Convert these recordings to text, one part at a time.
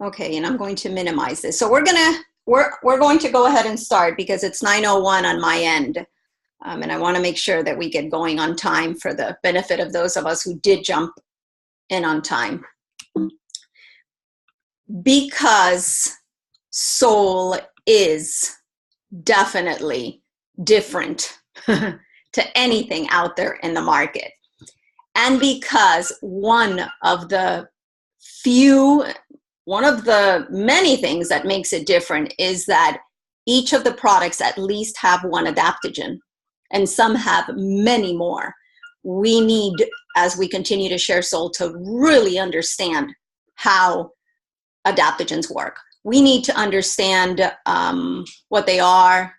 Okay, and I'm going to minimize this. So we're going to go ahead and start because it's 9:01 on my end. And I want to make sure that we get going on time for the benefit of those of us who did jump in on time. Because soul is definitely different to anything out there in the market. And because one of the many things that makes it different is that each of the products at least have one adaptogen, and some have many more. We need, as we continue to share soul, to really understand how adaptogens work. We need to understand what they are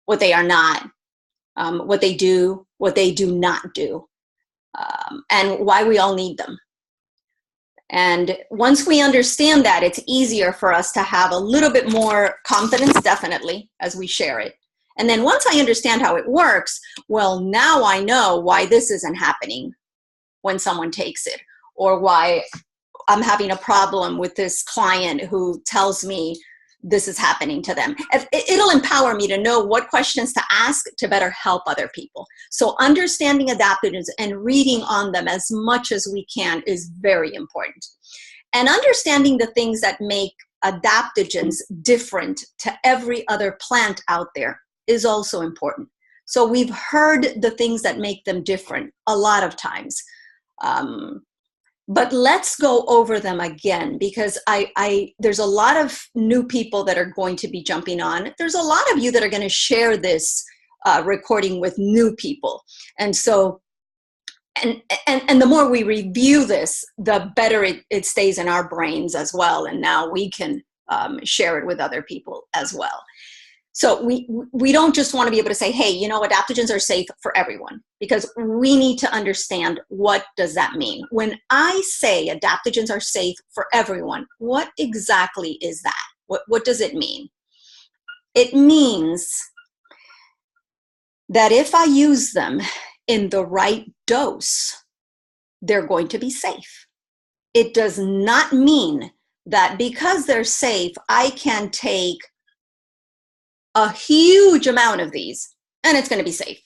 not, what they do not do, and why we all need them. And once we understand that, it's easier for us to have a little bit more confidence, definitely, as we share it. And then once I understand how it works, well, now I know why this isn't happening when someone takes it, or why I'm having a problem with this client who tells me this is happening to them. It'll empower me to know what questions to ask to better help other people. So understanding adaptogens and reading on them as much as we can is very important. And understanding the things that make adaptogens different to every other plant out there is also important. So we've heard the things that make them different a lot of times. But let's go over them again, because there's a lot of new people that are going to be jumping on. There's a lot of you that are going to share this recording with new people. And so, and the more we review this, the better it stays in our brains as well. And now we can share it with other people as well. So we don't just want to be able to say, hey, adaptogens are safe for everyone, because we need to understand, what does that mean? When I say adaptogens are safe for everyone, what exactly is that? What does it mean? It means that if I use them in the right dose, they're going to be safe. It does not mean that because they're safe, I can take a huge amount of these and it's going to be safe.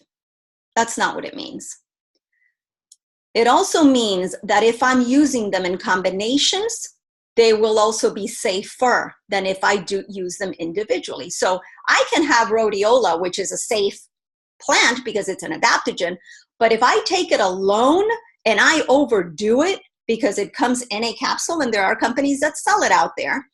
That's not what it means. It also means that if I'm using them in combinations, they will also be safer than if I do use them individually. So I can have rhodiola, which is a safe plant because it's an adaptogen, but if I take it alone and I overdo it because it comes in a capsule, and there are companies that sell it out there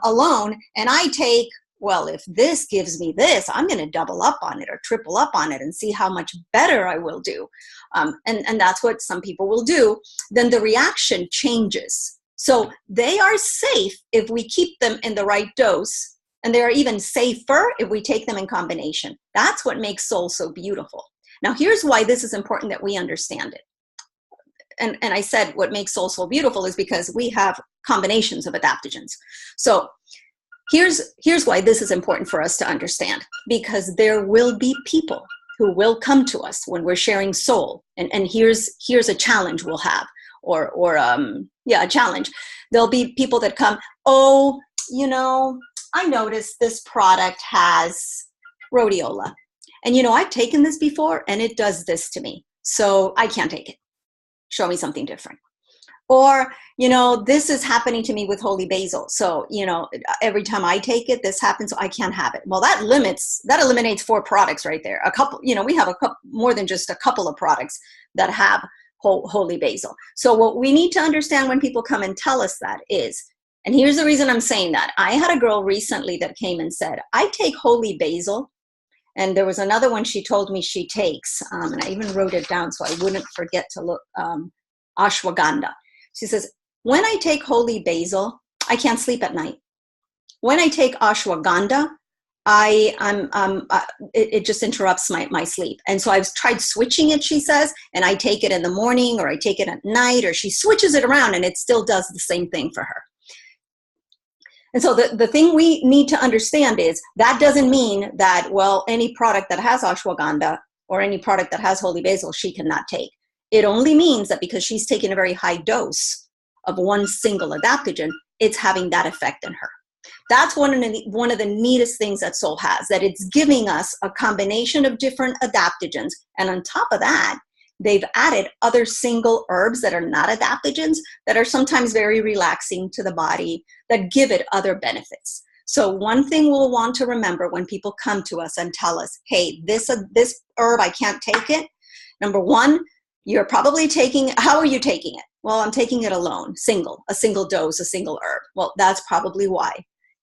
alone, and I take, well, if this gives me this, I'm going to double up on it or triple up on it and see how much better I will do. And that's what some people will do. Then the reaction changes. So they are safe if we keep them in the right dose, and they are even safer if we take them in combination. That's what makes soul so beautiful. Now, here's why this is important that we understand it. And I said what makes soul so beautiful is because we have combinations of adaptogens. So Here's why this is important for us to understand, because there will be people who will come to us when we're sharing soul, and here's a challenge we'll have, or a challenge. There'll be people that come, oh, I noticed this product has rhodiola, and I've taken this before and it does this to me, so I can't take it. Show me something different. Or, this is happening to me with holy basil. So, every time I take it, this happens, so I can't have it. Well, that eliminates 4 products right there. A couple, we have more than just a couple of products that have holy basil. So what we need to understand when people come and tell us that is, and here's the reason I'm saying that. I had a girl recently that came and said, I take holy basil. And there was another one she told me she takes, and I even wrote it down so I wouldn't forget to look, ashwagandha. She says, when I take holy basil, I can't sleep at night. When I take ashwagandha, it just interrupts my sleep. And so I've tried switching it, she says, and I take it in the morning or I take it at night, or she switches it around and it still does the same thing for her. And so the thing we need to understand is that doesn't mean that, well, any product that has ashwagandha or any product that has holy basil, she cannot take. It only means that because she's taking a very high dose of one single adaptogen, it's having that effect in her. That's one of the neatest things that Soul has, that it's giving us a combination of different adaptogens. And on top of that, they've added other single herbs that are not adaptogens that are sometimes very relaxing to the body, that give it other benefits. So one thing we'll want to remember when people come to us and tell us, hey, this herb, I can't take it. Number one, you're probably taking, how are you taking it? Well, I'm taking it alone, a single dose, a single herb. Well, that's probably why.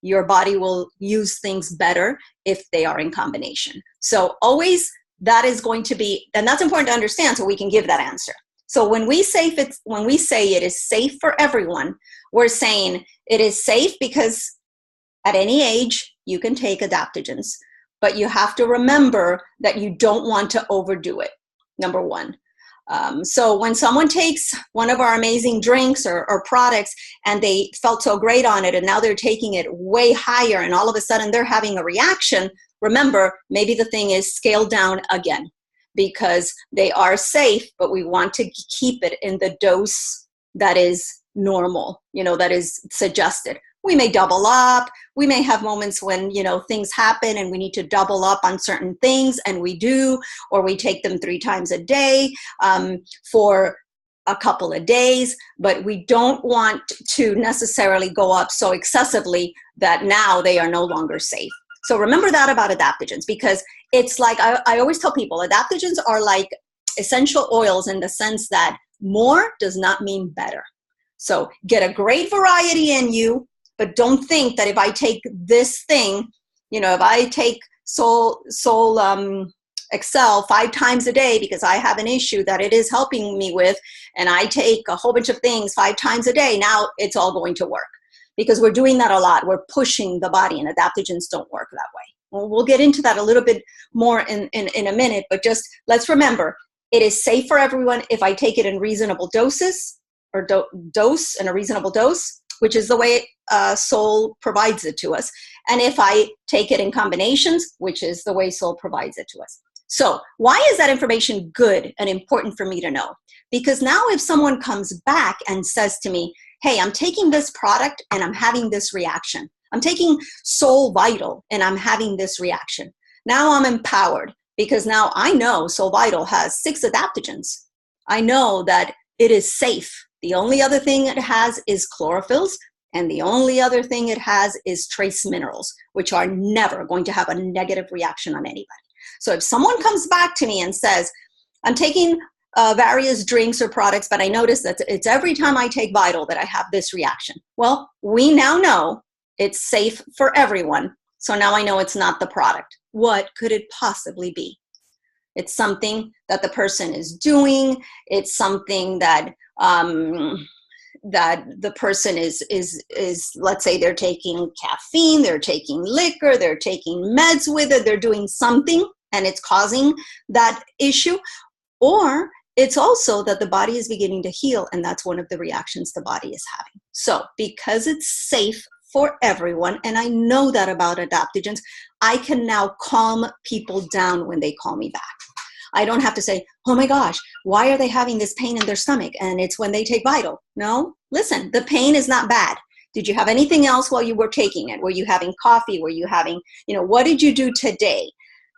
Your body will use things better if they are in combination. So always that is going to be, and that's important to understand so we can give that answer. So when we say it is safe for everyone, we're saying it is safe because at any age you can take adaptogens, but you have to remember that you don't want to overdo it, number one. So when someone takes one of our amazing drinks or products and they felt so great on it and now they're taking it way higher and all of a sudden they're having a reaction, remember, maybe the thing is scaled down again because they are safe, but we want to keep it in the dose that is normal, that is suggested. We may double up. We may have moments when, things happen and we need to double up on certain things, and we do, or we take them 3 times a day for a couple of days, but we don't want to necessarily go up so excessively that now they are no longer safe. So remember that about adaptogens, because it's like, I always tell people, adaptogens are like essential oils in the sense that more does not mean better. So get a great variety in you, but don't think that if I take this thing, if I take Soul Excel 5 times a day because I have an issue that it is helping me with, and I take a whole bunch of things 5 times a day, now it's all going to work. Because we're doing that a lot. We're pushing the body, and adaptogens don't work that way. Well, we'll get into that a little bit more in a minute, but just let's remember, it is safe for everyone if I take it in reasonable doses, or dose in a reasonable dose, which is the way Soul provides it to us. And if I take it in combinations, which is the way Soul provides it to us. So why is that information good and important for me to know? Because now if someone comes back and says to me, hey, I'm taking this product and I'm having this reaction. I'm taking Soul Vital and I'm having this reaction. Now I'm empowered because now I know Soul Vital has 6 adaptogens. I know that it is safe. The only other thing it has is chlorophylls, and the only other thing it has is trace minerals, which are never going to have a negative reaction on anybody. So if someone comes back to me and says, I'm taking various drinks or products, but I notice that it's every time I take Vital that I have this reaction. Well, we now know it's safe for everyone. So now I know it's not the product. What could it possibly be? It's something that the person is doing. It's something that that the person is let's say they're taking caffeine, they're taking liquor, they're taking meds with it, they're doing something and it's causing that issue. Or it's also that the body is beginning to heal, and that's one of the reactions the body is having. So because it's safe for everyone, and I know that about adaptogens, I can now calm people down when they call me back. I don't have to say, oh my gosh, why are they having this pain in their stomach? And it's when they take Vital. No, listen, the pain is not bad. Did you have anything else while you were taking it? Were you having coffee? Were you having, what did you do today?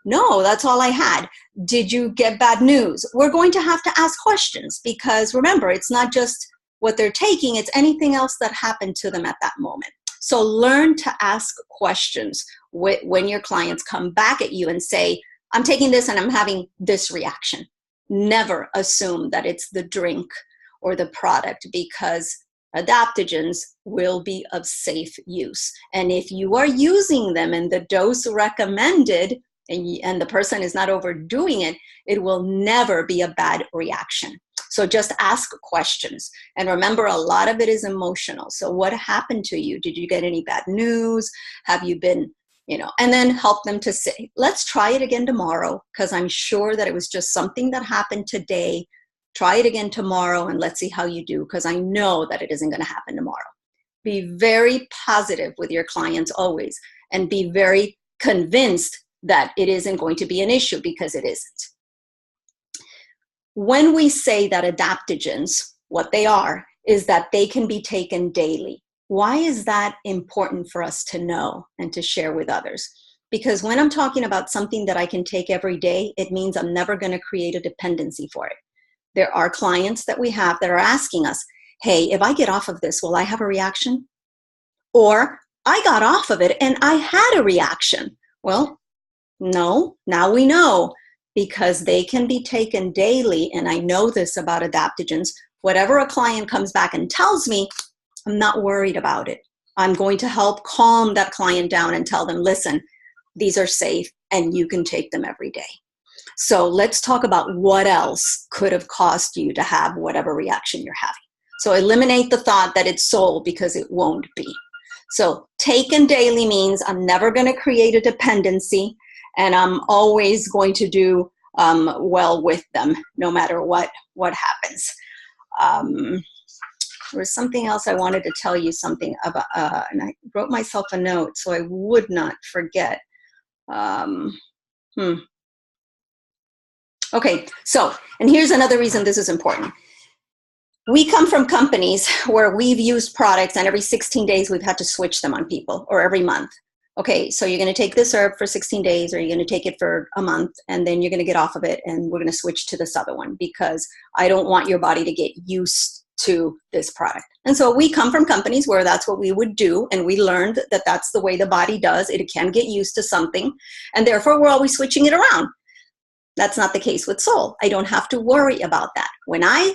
No, that's all I had. Did you get bad news? We're going to have to ask questions because remember, it's not just what they're taking, it's anything else that happened to them at that moment. So learn to ask questions when your clients come back at you and say, I'm taking this and I'm having this reaction. Never assume that it's the drink or the product, because adaptogens will be of safe use. And if you are using them in the dose recommended and the person is not overdoing it, it will never be a bad reaction. So just ask questions. And remember, a lot of it is emotional. So what happened to you? Did you get any bad news? Have you been, and then help them to say, let's try it again tomorrow, because I'm sure that it was just something that happened today. Try it again tomorrow and let's see how you do, because I know that it isn't going to happen tomorrow. Be very positive with your clients always, and be very convinced that it isn't going to be an issue, because it isn't. When we say that adaptogens, what they are is that they can be taken daily. Why is that important for us to know and to share with others? Because when I'm talking about something that I can take every day, it means I'm never going to create a dependency for it. There are clients that we have that are asking us, hey, if I get off of this, will I have a reaction? Or I got off of it and I had a reaction. Well, no, now we know, because they can be taken daily. And I know this about adaptogens. Whatever a client comes back and tells me, I'm not worried about it. I'm going to help calm that client down and tell them, listen, these are safe and you can take them every day. So let's talk about what else could have caused you to have whatever reaction you're having. So eliminate the thought that it's soul, because it won't be. So taken daily means I'm never going to create a dependency, and I'm always going to do well with them, no matter what happens. There was something else I wanted to tell you something about, and I wrote myself a note so I would not forget. Okay, so, and here's another reason this is important. We come from companies where we've used products and every 16 days we've had to switch them on people, or every month. Okay, so you're going to take this herb for 16 days, or you're going to take it for a month, and then you're going to get off of it, and we're going to switch to this other one because I don't want your body to get used to this product. And so we come from companies where that's what we would do, and we learned that that's the way the body does. It can get used to something, and therefore we're always switching it around. That's not the case with soul. I don't have to worry about that. When I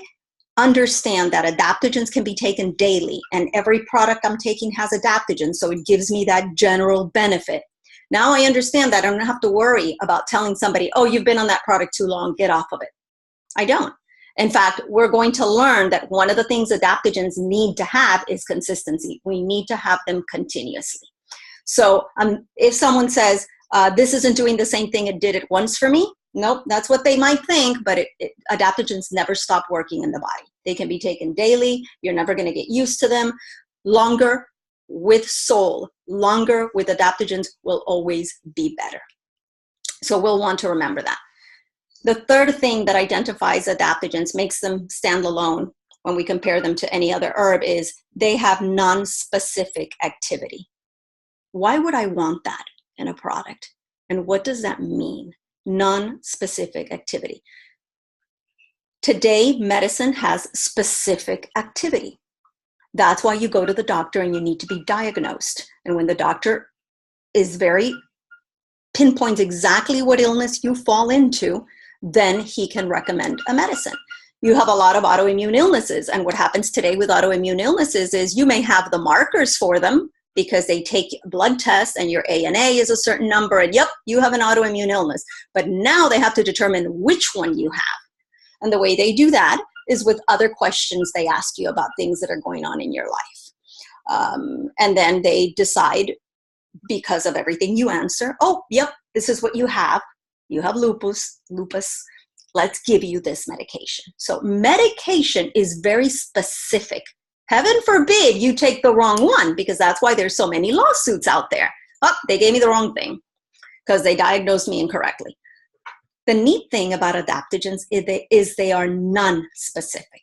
understand that adaptogens can be taken daily, and every product I'm taking has adaptogens, so it gives me that general benefit. Now I understand that I don't have to worry about telling somebody, oh, you've been on that product too long, get off of it. I don't. In fact, we're going to learn that one of the things adaptogens need to have is consistency. We need to have them continuously. So if someone says, this isn't doing the same thing it did it once for me, nope, that's what they might think, but adaptogens never stop working in the body. They can be taken daily. You're never going to get used to them. Longer with soul, longer with adaptogens will always be better. So we'll want to remember that. The third thing that identifies adaptogens, makes them stand alone when we compare them to any other herb, is they have non-specific activity. Why would I want that in a product? And what does that mean? Non-specific activity. Today, medicine has specific activity. That's why you go to the doctor and you need to be diagnosed. And when the doctor is pinpoints exactly what illness you fall into, then he can recommend a medicine. You have a lot of autoimmune illnesses, and what happens today with autoimmune illnesses is you may have the markers for them because they take blood tests and your ANA is a certain number, and yep, you have an autoimmune illness. But now they have to determine which one you have. And the way they do that is with other questions they ask you about things that are going on in your life. And then they decide, because of everything you answer, oh, yep, this is what you have. You have lupus. Let's give you this medication. So medication is very specific. Heaven forbid you take the wrong one, because that's why there's so many lawsuits out there. Oh, they gave me the wrong thing because they diagnosed me incorrectly. The neat thing about adaptogens is they are non-specific.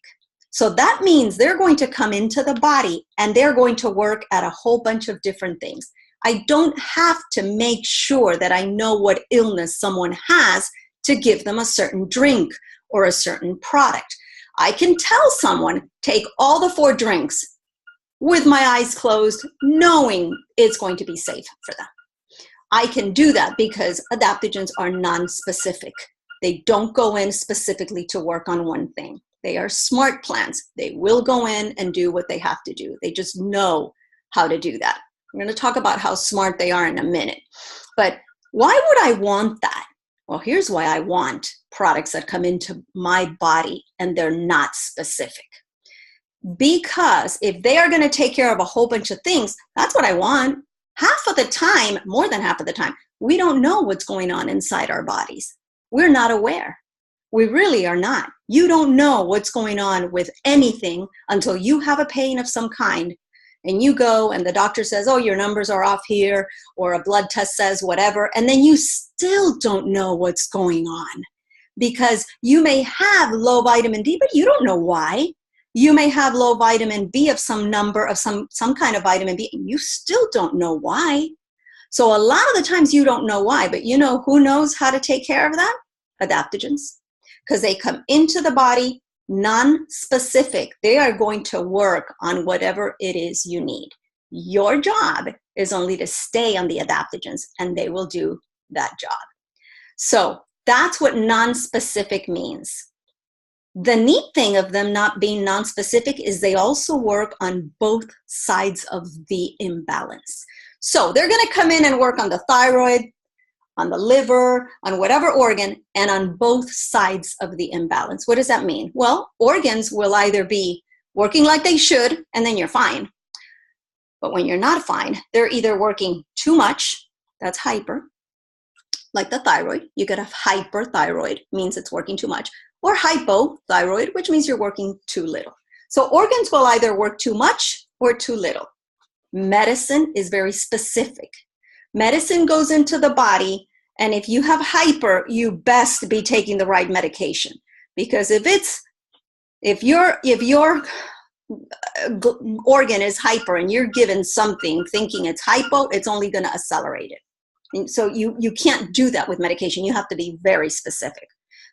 So that means they're going to come into the body and they're going to work at a whole bunch of different things. I don't have to make sure that I know what illness someone has to give them a certain drink or a certain product. I can tell someone, take all the 4 drinks with my eyes closed, knowing it's going to be safe for them. I can do that because adaptogens are non-specific. They don't go in specifically to work on one thing. They are smart plants. They will go in and do what they have to do. They just know how to do that. I'm going to talk about how smart they are in a minute. But why would I want that? Well, here's why I want products that come into my body and they're not specific. Because if they are going to take care of a whole bunch of things, that's what I want. Half of the time, more than half of the time, we don't know what's going on inside our bodies. We're not aware. We really are not. You don't know what's going on with anything until you have a pain of some kind. And you go and the doctor says, oh, your numbers are off here, or a blood test says whatever. And then you still don't know what's going on because you may have low vitamin D, but you don't know why. You may have low vitamin B of some number of some kind of vitamin B, and you still don't know why. So a lot of the times you don't know why, but you know who knows how to take care of that? Adaptogens. Because they come into the body non-specific. They are going to work on whatever it is you need. Your job is only to stay on the adaptogens, and they will do that job. So that's what non-specific means. The neat thing of them not being non-specific is they also work on both sides of the imbalance. So they're going to come in and work on the thyroid, on the liver, on whatever organ, and on both sides of the imbalance. What does that mean? Well, organs will either be working like they should, and then you're fine. But when you're not fine, they're either working too much, that's hyper, like the thyroid. You could have hyperthyroid, means it's working too much, or hypothyroid, which means you're working too little. So organs will either work too much or too little. Medicine is very specific. Medicine goes into the body, and if you have hyper, you best be taking the right medication. Because if your organ is hyper and you're given something thinking it's hypo, it's only going to accelerate it. And so you can't do that with medication. You have to be very specific.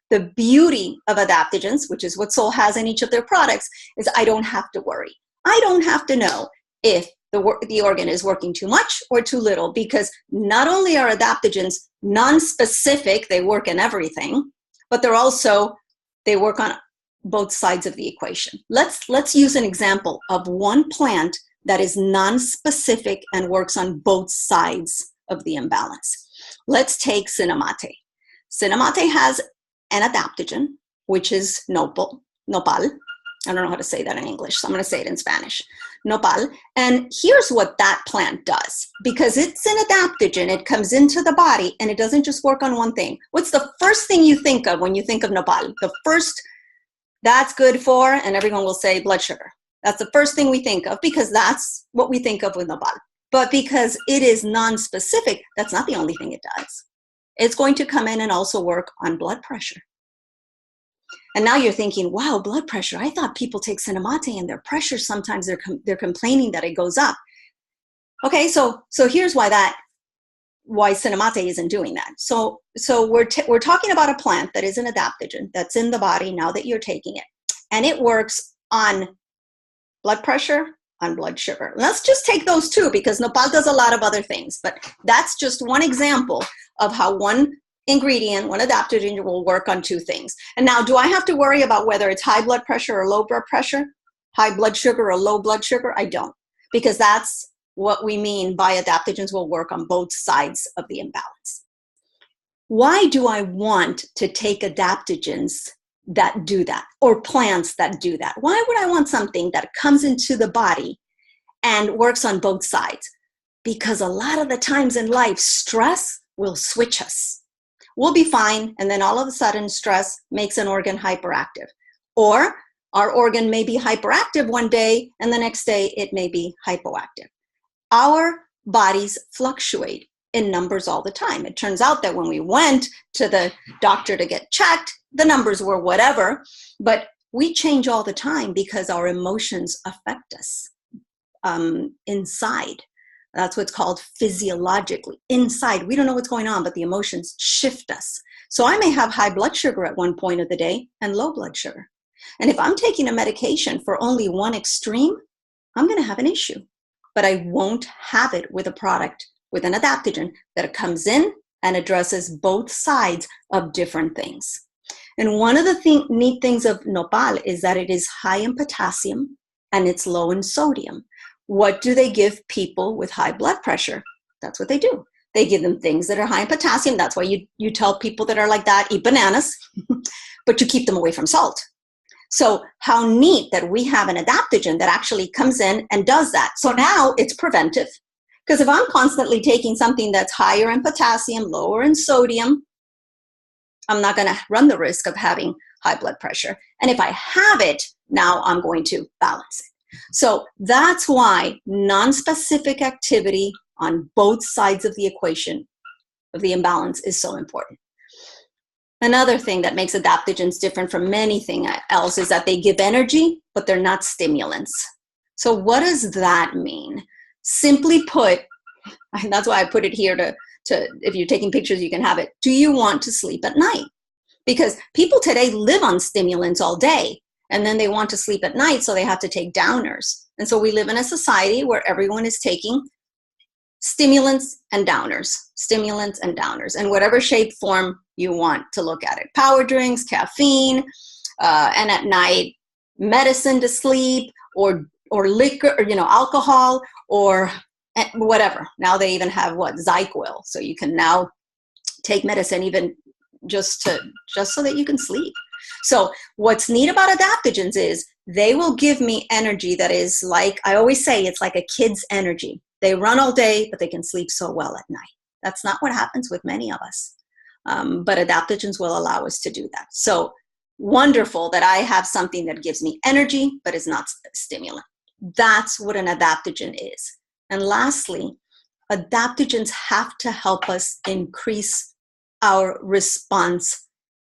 The beauty of adaptogens, which is what Sol has in each of their products, is I don't have to worry. I don't have to know if the organ is working too much or too little, because not only are adaptogens non-specific, they work in everything, but they work on both sides of the equation. Let's use an example of one plant that is non-specific and works on both sides of the imbalance. Let's take cinnamate. Cinnamate has an adaptogen, which is nopal. I don't know how to say that in English, so I'm going to say it in Spanish. Nopal. And here's what that plant does. Because it's an adaptogen, it comes into the body, and it doesn't just work on one thing. What's the first thing you think of when you think of nopal? The first, that's good for, and everyone will say blood sugar. That's the first thing we think of, because that's what we think of with nopal. But because it is non-specific, that's not the only thing it does. It's going to come in and also work on blood pressure. And now you're thinking, wow, blood pressure. I thought people take cinnamate and their pressure, sometimes they're complaining that it goes up. Okay, so here's why cinnamate isn't doing that. So we're talking about a plant that is an adaptogen that's in the body now that you're taking it. And it works on blood pressure, on blood sugar. Let's just take those two, because nopal does a lot of other things. But that's just one example of how one ingredient, one adaptogen, will work on two things. And now, do I have to worry about whether it's high blood pressure or low blood pressure, high blood sugar or low blood sugar? I don't, because that's what we mean by adaptogens will work on both sides of the imbalance. Why do I want to take adaptogens that do that, or plants that do that? Why would I want something that comes into the body and works on both sides? Because a lot of the times in life, stress will switch us. We'll be fine, and then all of a sudden stress makes an organ hyperactive. Or our organ may be hyperactive one day, and the next day it may be hypoactive. Our bodies fluctuate in numbers all the time. It turns out that when we went to the doctor to get checked, the numbers were whatever, but we change all the time because our emotions affect us inside. That's what's called physiologically. Inside, we don't know what's going on, but the emotions shift us. So I may have high blood sugar at one point of the day and low blood sugar. And if I'm taking a medication for only one extreme, I'm going to have an issue. But I won't have it with a product, with an adaptogen that comes in and addresses both sides of different things. And one of the neat things of nopal is that it is high in potassium and it's low in sodium. What do they give people with high blood pressure? That's what they do. They give them things that are high in potassium. That's why you tell people that are like that, eat bananas, but you keep them away from salt. So how neat that we have an adaptogen that actually comes in and does that. So now it's preventive. Because if I'm constantly taking something that's higher in potassium, lower in sodium, I'm not going to run the risk of having high blood pressure. And if I have it, now I'm going to balance it. So that's why non-specific activity on both sides of the equation of the imbalance is so important. Another thing that makes adaptogens different from anything else is that they give energy, but they're not stimulants. So what does that mean? Simply put, and that's why I put it here to if you're taking pictures, you can have it. Do you want to sleep at night? Because people today live on stimulants all day, and then they want to sleep at night, so they have to take downers. And so we live in a society where everyone is taking stimulants and downers, in whatever shape, form you want to look at it. Power drinks, caffeine, and at night, medicine to sleep, or liquor, or, alcohol, or whatever. Now they even have ZyQuil, so you can now take medicine even just so that you can sleep. So what's neat about adaptogens is they will give me energy that is, like I always say, it's like a kid's energy. They run all day, but they can sleep so well at night. That's not what happens with many of us. But adaptogens will allow us to do that. So wonderful that I have something that gives me energy, but is not a stimulant. That's what an adaptogen is. And lastly, adaptogens have to help us increase our response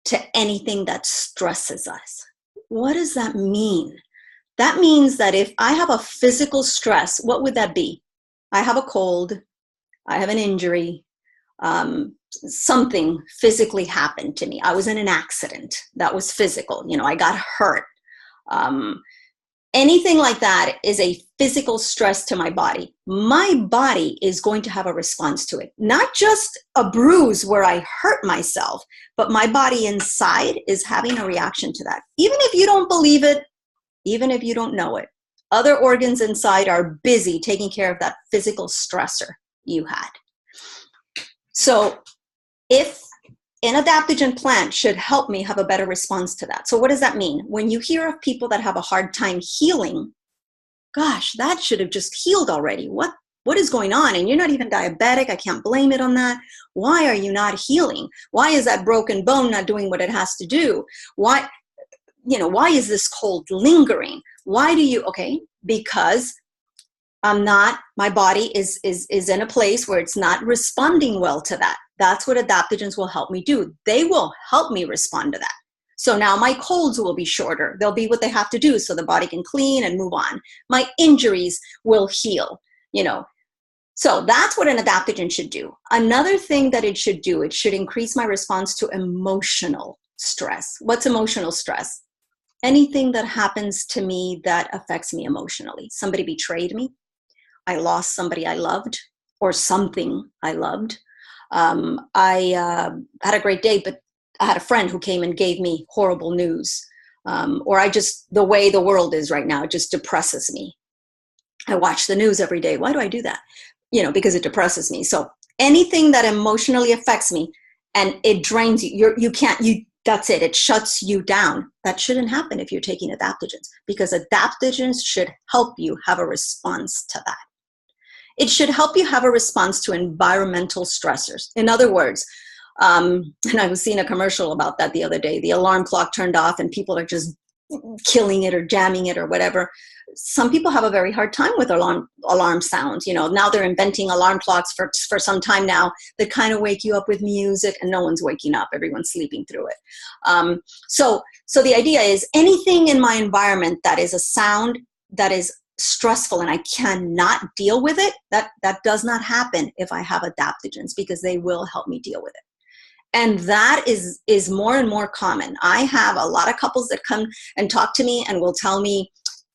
to anything that stresses us. What does that mean? That means that if I have a physical stress, what would that be? I have a cold, I have an injury, something physically happened to me. I was in an accident that was physical. I got hurt. Anything like that is a physical stress to my body. My body is going to have a response to it. Not just a bruise where I hurt myself, but my body inside is having a reaction to that. Even if you don't believe it, even if you don't know it, other organs inside are busy taking care of that physical stressor you had. So if an adaptogen plant should help me have a better response to that. So what does that mean? When you hear of people that have a hard time healing, gosh, that should have just healed already. What is going on? And you're not even diabetic. I can't blame it on that. Why are you not healing? Why is that broken bone not doing what it has to do? Why is this cold lingering? Why do you, because my body is in a place where it's not responding well to that. That's what adaptogens will help me do. They will help me respond to that. So now my colds will be shorter. They'll be what they have to do so the body can clean and move on. My injuries will heal, So that's what an adaptogen should do. Another thing that it should do, it should increase my response to emotional stress. What's emotional stress? Anything that happens to me that affects me emotionally. Somebody betrayed me. I lost somebody I loved, or something I loved. I had a great day, but I had a friend who came and gave me horrible news. Or the way the world is right now, it just depresses me. I watch the news every day. Why do I do that? Because it depresses me. So anything that emotionally affects me and it drains you, that's it. It shuts you down. That shouldn't happen if you're taking adaptogens, because adaptogens should help you have a response to that. It should help you have a response to environmental stressors. In other words, and I was seeing a commercial about that the other day. The alarm clock turned off and people are just killing it or jamming it or whatever. Some people have a very hard time with alarm sounds. Now they're inventing alarm clocks for some time now that kind of wake you up with music, and no one's waking up. Everyone's sleeping through it. So the idea is anything in my environment that is a sound that is stressful and I cannot deal with it, that does not happen if I have adaptogens, because they will help me deal with it. And that is more and more common. I have a lot of couples that come and talk to me and will tell me,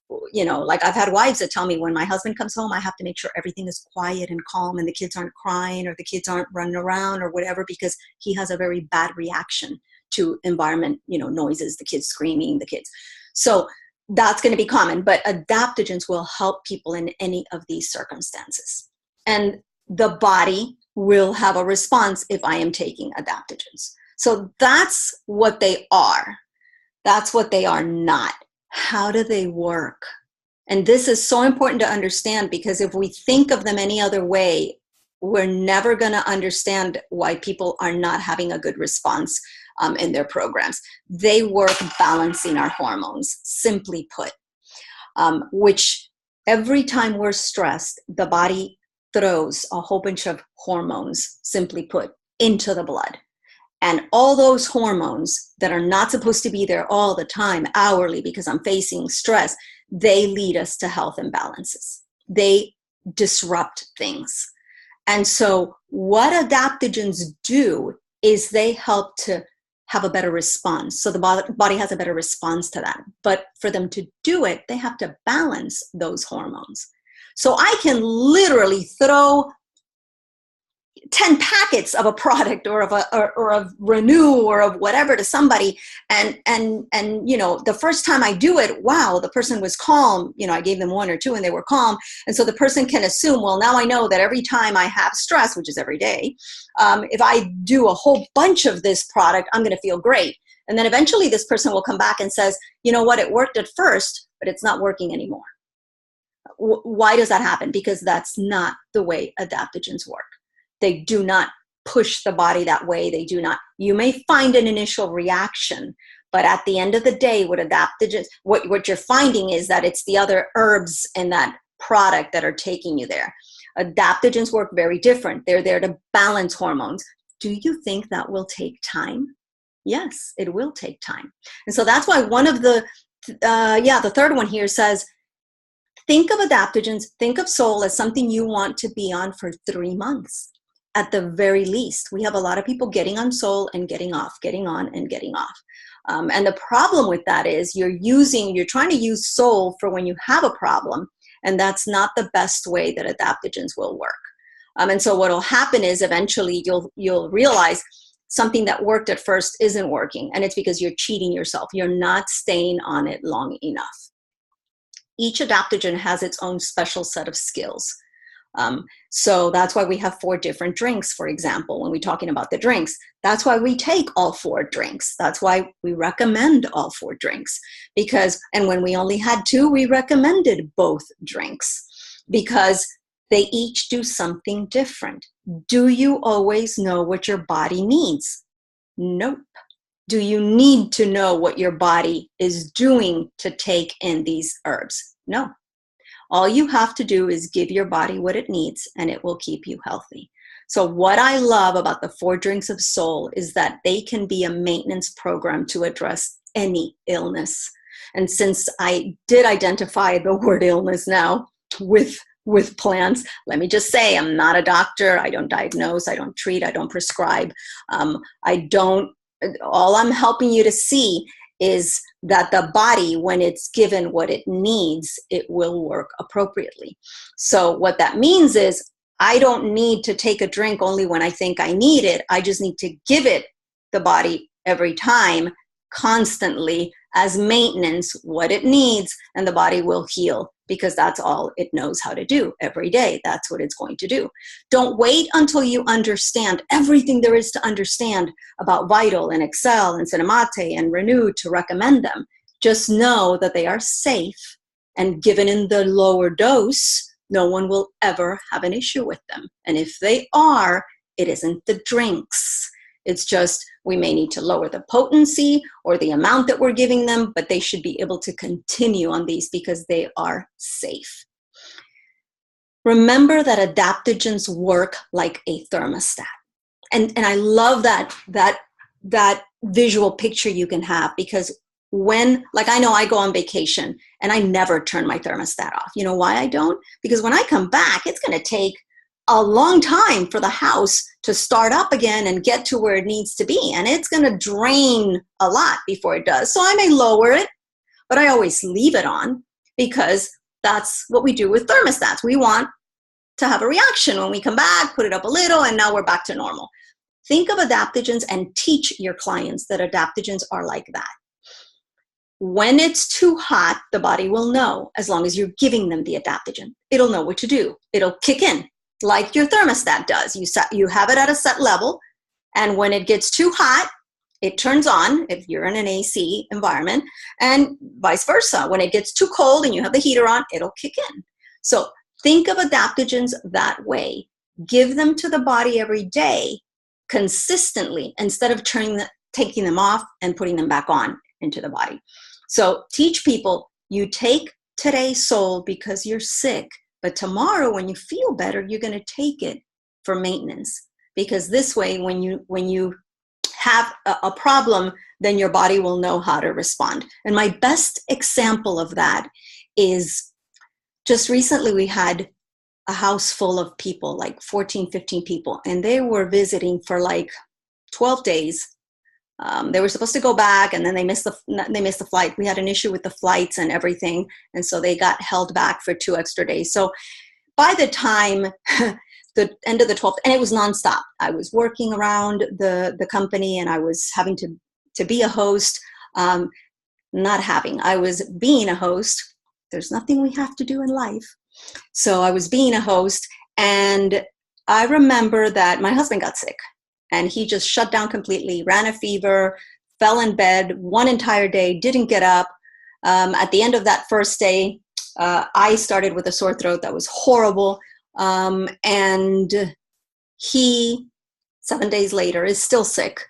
like I've had wives that tell me, when my husband comes home, I have to make sure everything is quiet and calm and the kids aren't crying or the kids aren't running around or whatever, because he has a very bad reaction to environment, noises, the kids screaming, the kids. So that's going to be common, but adaptogens will help people in any of these circumstances. And the body will have a response if I am taking adaptogens. So that's what they are. That's what they are not. How do they work? And this is so important to understand, because if we think of them any other way, we're never going to understand why people are not having a good response in their programs. They work balancing our hormones, simply put, which every time we're stressed, the body throws a whole bunch of hormones, simply put, into the blood. And all those hormones that are not supposed to be there all the time, hourly, because I'm facing stress, they lead us to health imbalances. They disrupt things. And so what adaptogens do is they help to have a better response. So the body has a better response to that. But for them to do it, they have to balance those hormones. So I can literally throw 10 packets of a product or of Renew or of whatever to somebody, and you know, the first time I do it, wow, the person was calm. You know, I gave them 1 or 2 and they were calm, and so the person can assume, well, now I know that every time I have stress, which is every day, if I do a whole bunch of this product, I'm going to feel great. And then eventually this person will come back and says, you know what, it worked at first, but it's not working anymore. Why does that happen? Because that's not the way adaptogens work. They do not push the body that way. They do not. You may find an initial reaction, but at the end of the day, what adaptogens, what you're finding is that it's the other herbs in that product that are taking you there. Adaptogens work very different. They're there to balance hormones. Do you think that will take time? Yes, it will take time. And so that's why one of the third one here says, think of adaptogens, think of Soul as something you want to be on for 3 months. At the very least. We have a lot of people getting on Soul and getting off, getting on and getting off. And the problem with that is you're trying to use Soul for when you have a problem, and that's not the best way that adaptogens will work. And so what will happen is eventually you'll realize something that worked at first isn't working, and it's because you're cheating yourself. You're not staying on it long enough. Each adaptogen has its own special set of skills. So that's why we have 4 different drinks, for example, when we're talking about the drinks. That's why we take all 4 drinks. That's why we recommend all 4 drinks. And when we only had 2, we recommended both drinks because they each do something different. Do you always know what your body needs? Nope. Do you need to know what your body is doing to take in these herbs? No. All you have to do is give your body what it needs, and it will keep you healthy. So what I love about the 4 drinks of Soul is that they can be a maintenance program to address any illness. And since I did identify the word illness now with plants, let me just say, I'm not a doctor. I don't diagnose. I don't treat. I don't prescribe. All I'm helping you to see is that the body, when it's given what it needs, it will work appropriately. So what that means is I don't need to take a drink only when I think I need it. I just need to give it the body every time, constantly, as maintenance, what it needs, and the body will heal because that's all it knows how to do every day. That's what it's going to do. Don't wait until you understand everything there is to understand about Vital and Excel and Cinemate and Renew to recommend them. Just know that they are safe, and given in the lower dose, no one will ever have an issue with them. And if they are, it isn't the drinks. It's just we may need to lower the potency or the amount that we're giving them, but they should be able to continue on these because they are safe. Remember that adaptogens work like a thermostat. And I love that visual picture you can have, because I know I go on vacation and I never turn my thermostat off. You know why I don't? Because when I come back, it's going to take a long time for the house to start up again and get to where it needs to be. And it's going to drain a lot before it does. So I may lower it, but I always leave it on because that's what we do with thermostats. We want to have a reaction when we come back, put it up a little, and now we're back to normal. Think of adaptogens and teach your clients that adaptogens are like that. When it's too hot, the body will know, as long as you're giving them the adaptogen. It'll know what to do. It'll kick in. Like your thermostat does. You have it at a set level, and when it gets too hot, it turns on if you're in an AC environment, and vice versa. When it gets too cold and you have the heater on, it'll kick in. So think of adaptogens that way. Give them to the body every day consistently instead of taking them off and putting them back on into the body. So teach people, you take today Soul because you're sick, but tomorrow when you feel better, you're going to take it for maintenance. Because this way, when you have a problem, then your body will know how to respond. And my best example of that is just recently we had a house full of people, like 14, 15 people, and they were visiting for like 12 days. They were supposed to go back, and then they missed the flight. We had an issue with the flights and everything, and so they got held back for 2 extra days. So by the time the end of the 12th, and it was nonstop. I was working around the company, and I was having to be a host. I was being a host. There's nothing we have to do in life. So I was being a host, and I remember that my husband got sick, and he just shut down completely, ran a fever, fell in bed one entire day, didn't get up. At the end of that first day, I started with a sore throat that was horrible. And he, 7 days later, is still sick.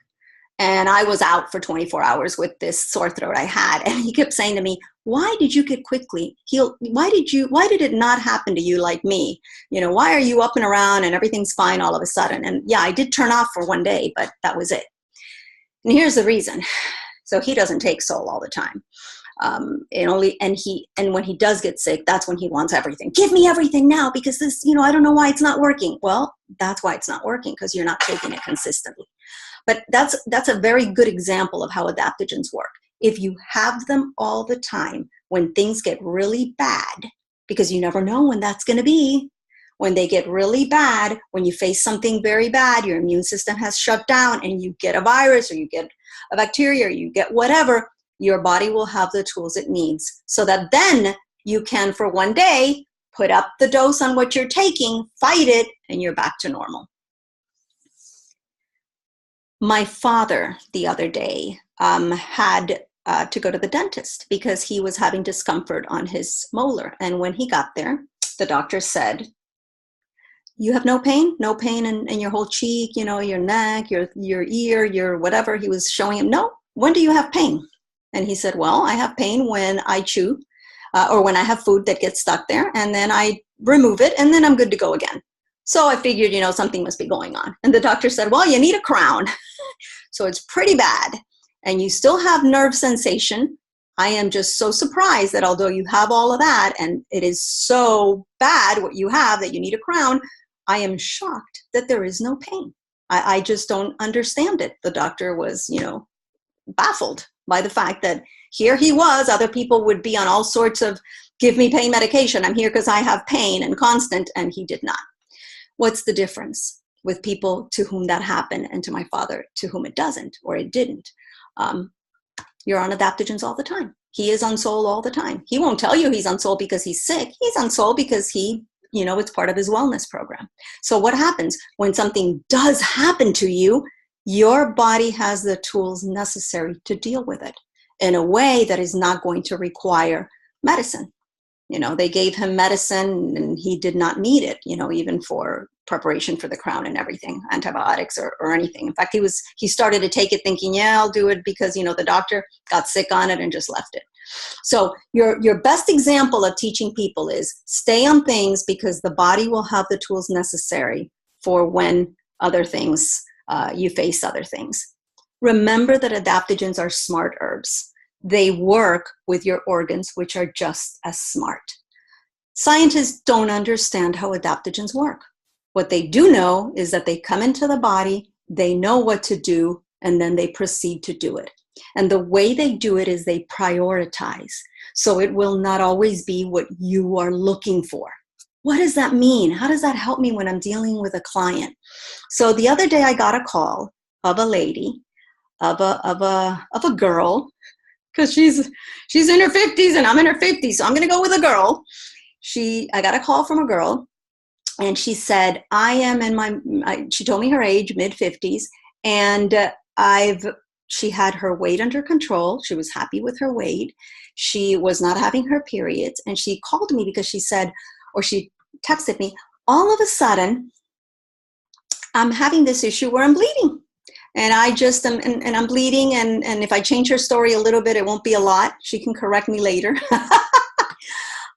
And I was out for 24 hours with this sore throat I had. And he kept saying to me, why did you get quickly healed? Why did it not happen to you like me? You know, why are you up and around and everything's fine all of a sudden? And yeah, I did turn off for one day, but that was it. And here's the reason. So he doesn't take Sol all the time. And when he does get sick, that's when he wants everything. Give me everything now, because this, I don't know why it's not working. Well, that's why it's not working, because you're not taking it consistently. But that's a very good example of how adaptogens work. If you have them all the time, when things get really bad, because you never know when that's going to be, when they get really bad, when you face something very bad, your immune system has shut down, and you get a virus, or you get a bacteria, or you get whatever, your body will have the tools it needs, so that then you can, for one day, put up the dose on what you're taking, fight it, and you're back to normal. My father, the other day, had to go to the dentist because he was having discomfort on his molar. And when he got there, the doctor said, you have no pain in your whole cheek, your neck, your ear, your whatever. He was showing him, no, when do you have pain? And he said, well, I have pain when I chew or when I have food that gets stuck there, and then I remove it, and then I'm good to go again. So I figured, something must be going on. And the doctor said, well, you need a crown. So it's pretty bad. And you still have nerve sensation. I am just so surprised that although you have all of that, and it is so bad what you have that you need a crown, I am shocked that there is no pain. I just don't understand it. The doctor was, baffled by the fact that here he was. Other people would be on all sorts of give me pain medication. I'm here because I have pain and constant, and he did not. What's the difference with people to whom that happened and to my father to whom it doesn't, or it didn't? You're on adaptogens all the time. He is on Sol all the time. He won't tell you he's on Sol because he's sick. He's on Sol because it's part of his wellness program. So what happens when something does happen to you? Your body has the tools necessary to deal with it in a way that is not going to require medicine. They gave him medicine and he did not need it, even for preparation for the crown and everything, antibiotics or anything. In fact, he started to take it thinking, yeah, I'll do it because, the doctor got sick on it and just left it. So your best example of teaching people is stay on things because the body will have the tools necessary for when other things, you face other things. Remember that adaptogens are smart herbs. They work with your organs, which are just as smart. Scientists don't understand how adaptogens work. What they do know is that they come into the body, they know what to do, and then they proceed to do it. And the way they do it is they prioritize. So it will not always be what you are looking for. What does that mean? How does that help me when I'm dealing with a client? So the other day I got a call of a lady, of a girl, because she's in her 50s and I'm in her 50s, so I'm going to go with a girl. I got a call from a girl, and she said, I am in she told me her age, mid-50s, and she had her weight under control. She was happy with her weight. She was not having her periods, and she called me because she said, or she texted me, all of a sudden, I'm having this issue where I'm bleeding. And I just am, and I'm bleeding, and if I change her story a little bit, it won't be a lot. She can correct me later.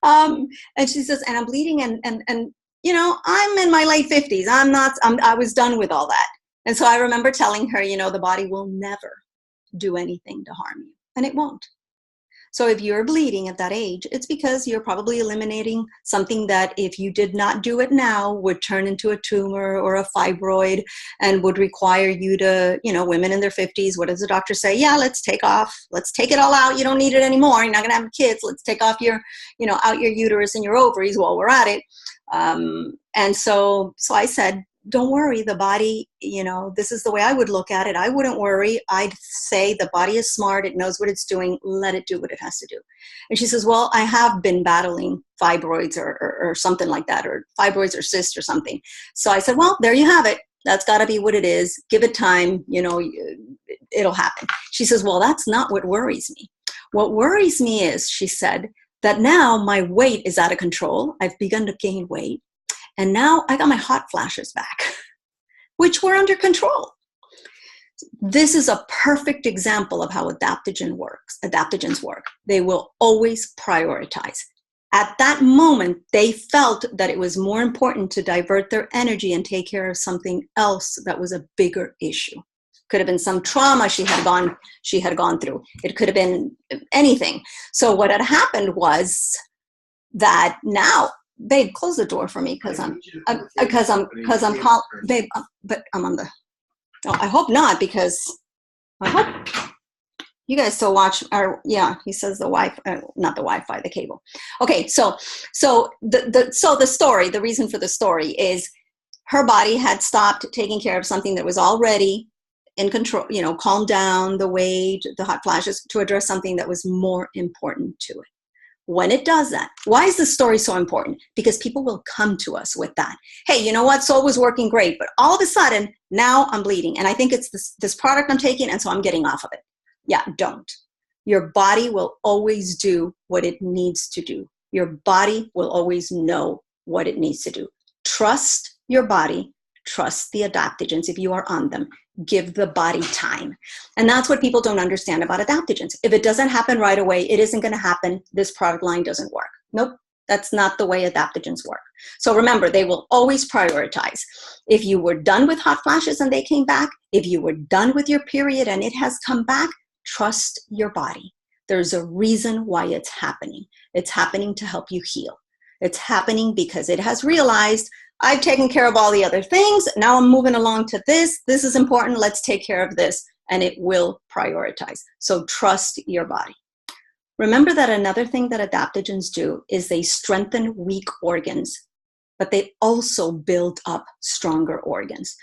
And she says, and I'm bleeding, and I'm in my late 50s. I was done with all that. And so I remember telling her, the body will never do anything to harm you, and it won't. So if you're bleeding at that age, it's because you're probably eliminating something that if you did not do it now would turn into a tumor or a fibroid and would require you to, women in their 50s, what does the doctor say? Yeah, let's take it all out. You don't need it anymore. You're not gonna have kids. Let's take off your, out your uterus and your ovaries while we're at it. And so I said, don't worry, the body, this is the way I would look at it. I wouldn't worry. I'd say the body is smart. It knows what it's doing. Let it do what it has to do. And she says, well, I have been battling fibroids or something like that, or fibroids or cysts or something. So I said, well, there you have it. That's got to be what it is. Give it time. It'll happen. She says, well, that's not what worries me. What worries me is, she said, that now my weight is out of control. I've begun to gain weight. And now I got my hot flashes back, which were under control. This is a perfect example of how adaptogens work. They will always prioritize. At that moment, they felt that it was more important to divert their energy and take care of something else that was a bigger issue. Could have been some trauma she had gone through. It could have been anything. So what had happened was that now, babe, close the door for me because I'm call, babe, but I'm on the. No, I hope not, because I hope you guys still watch our. Yeah, he says the Wi-Fi, not the Wi-Fi, the cable. Okay, so the story, the reason for the story is her body had stopped taking care of something that was already in control. Calmed down the weight, the hot flashes, to address something that was more important to it. When it does that, why is this story so important? Because people will come to us with that. Hey, you know what? Soul was working great, but all of a sudden, now I'm bleeding. And I think it's this product I'm taking, and so I'm getting off of it. Yeah, don't. Your body will always do what it needs to do. Your body will always know what it needs to do. Trust your body. Trust the adaptogens if you are on them. Give the body time. And that's what people don't understand about adaptogens. If it doesn't happen right away, it isn't going to happen. This product line doesn't work. Nope, that's not the way adaptogens work. So remember, they will always prioritize. If you were done with hot flashes and they came back, if you were done with your period and it has come back, trust your body. There's a reason why it's happening. It's happening to help you heal. It's happening because it has realized, I've taken care of all the other things. Now I'm moving along to this. This is important. Let's take care of this. And it will prioritize. So trust your body. Remember that another thing that adaptogens do is they strengthen weak organs, but they also build up stronger organs.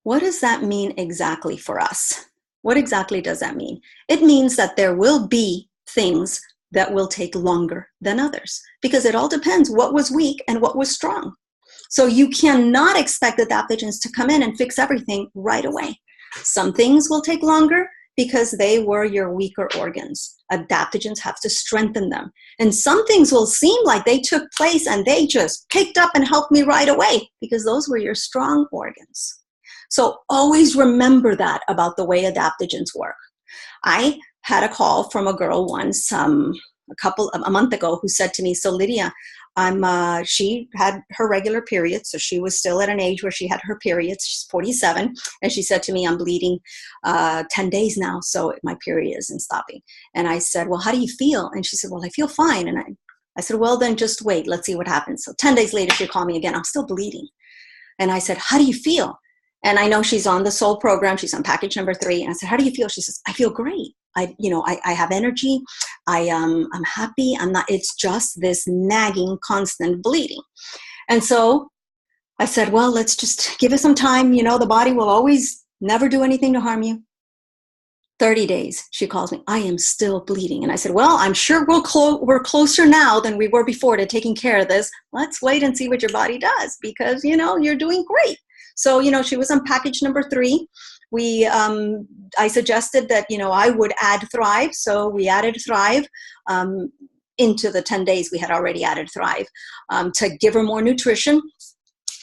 What does that mean exactly for us? What exactly does that mean? It means that there will be things that will take longer than others, because it all depends what was weak and what was strong. So you cannot expect adaptogens to come in and fix everything right away. Some things will take longer because they were your weaker organs. Adaptogens have to strengthen them. And some things will seem like they took place and they just picked up and helped me right away because those were your strong organs. So always remember that about the way adaptogens work. I had a call from a girl once, a month ago, who said to me, so Lydia, she had her regular period, so she was still at an age where she had her periods. She's 47, and she said to me, I'm bleeding 10 days now, so my period isn't stopping. And I said, well, how do you feel? And she said, well, I feel fine. And I said, well, then just wait, let's see what happens. So 10 days later, she called me again, I'm still bleeding. And I said, how do you feel? And I know she's on the Soul program. She's on package number 3. And I said, how do you feel? She says, I feel great. I have energy. I'm happy. It's just this nagging, constant bleeding. And so I said, well, let's just give it some time. The body will always never do anything to harm you. 30 days, she calls me, I am still bleeding. And I said, well, I'm sure we're closer now than we were before to taking care of this. Let's wait and see what your body does, because, you're doing great. So, she was on package number 3. I suggested that, I would add Thrive. So we added Thrive into the 10 days we had already added Thrive to give her more nutrition.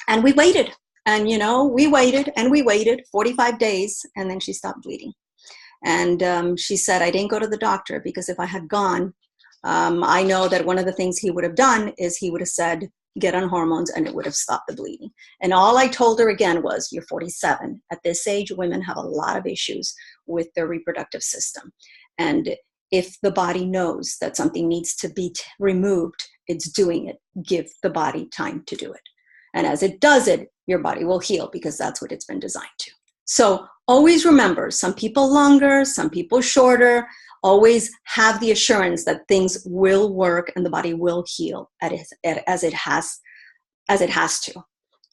And we waited. And, we waited and we waited 45 days. And then she stopped bleeding. And she said, I didn't go to the doctor because if I had gone, I know that one of the things he would have done is he would have said, get on hormones and it would have stopped the bleeding. And all I told her again was, you're 47. At this age, women have a lot of issues with their reproductive system. And if the body knows that something needs to be removed, it's doing it. Give the body time to do it. And as it does it, your body will heal, because that's what it's been designed to. So always remember, some people longer, some people shorter. Always have the assurance that things will work and the body will heal as it has to.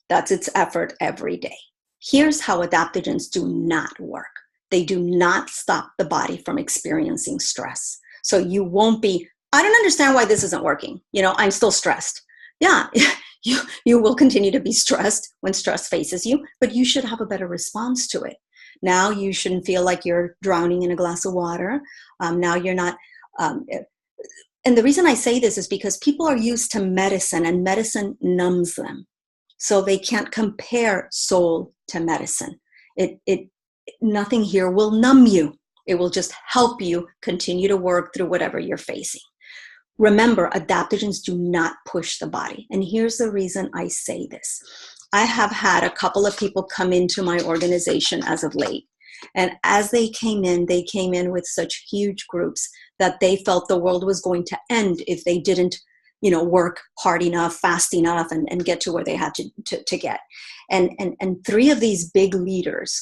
That's its effort every day. Here's how adaptogens do not work. They do not stop the body from experiencing stress. So you won't be, I don't understand why this isn't working. I'm still stressed. Yeah, you will continue to be stressed when stress faces you, but you should have a better response to it. Now you shouldn't feel like you're drowning in a glass of water. Now you're not. And the reason I say this is because people are used to medicine, and medicine numbs them. So they can't compare soul to medicine. Nothing here will numb you. It will just help you continue to work through whatever you're facing. Remember, adaptogens do not push the body. And here's the reason I say this. I have had a couple of people come into my organization as of late. And as they came in with such huge groups that they felt the world was going to end if they didn't, work hard enough, fast enough, and get to where they had to get. And 3 of these big leaders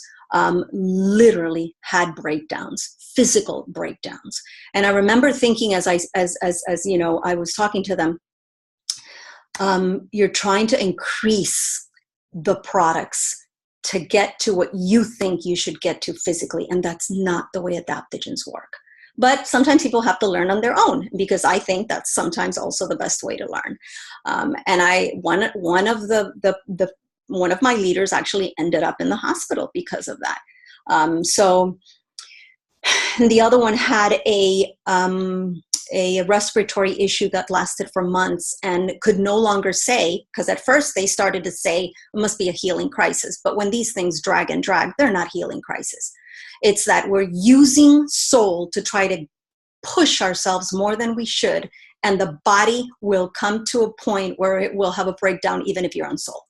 literally had breakdowns, physical breakdowns. And I remember thinking as I was talking to them, you're trying to increase the products to get to what you think you should get to physically. And that's not the way adaptogens work. But sometimes people have to learn on their own, because I think that's sometimes also the best way to learn. And one of my leaders actually ended up in the hospital because of that. So the other one had a respiratory issue that lasted for months and could no longer say, because at first they started to say it must be a healing crisis. But when these things drag and drag, they're not healing crisis. It's that we're using soul to try to push ourselves more than we should. And the body will come to a point where it will have a breakdown, even if you're on soul.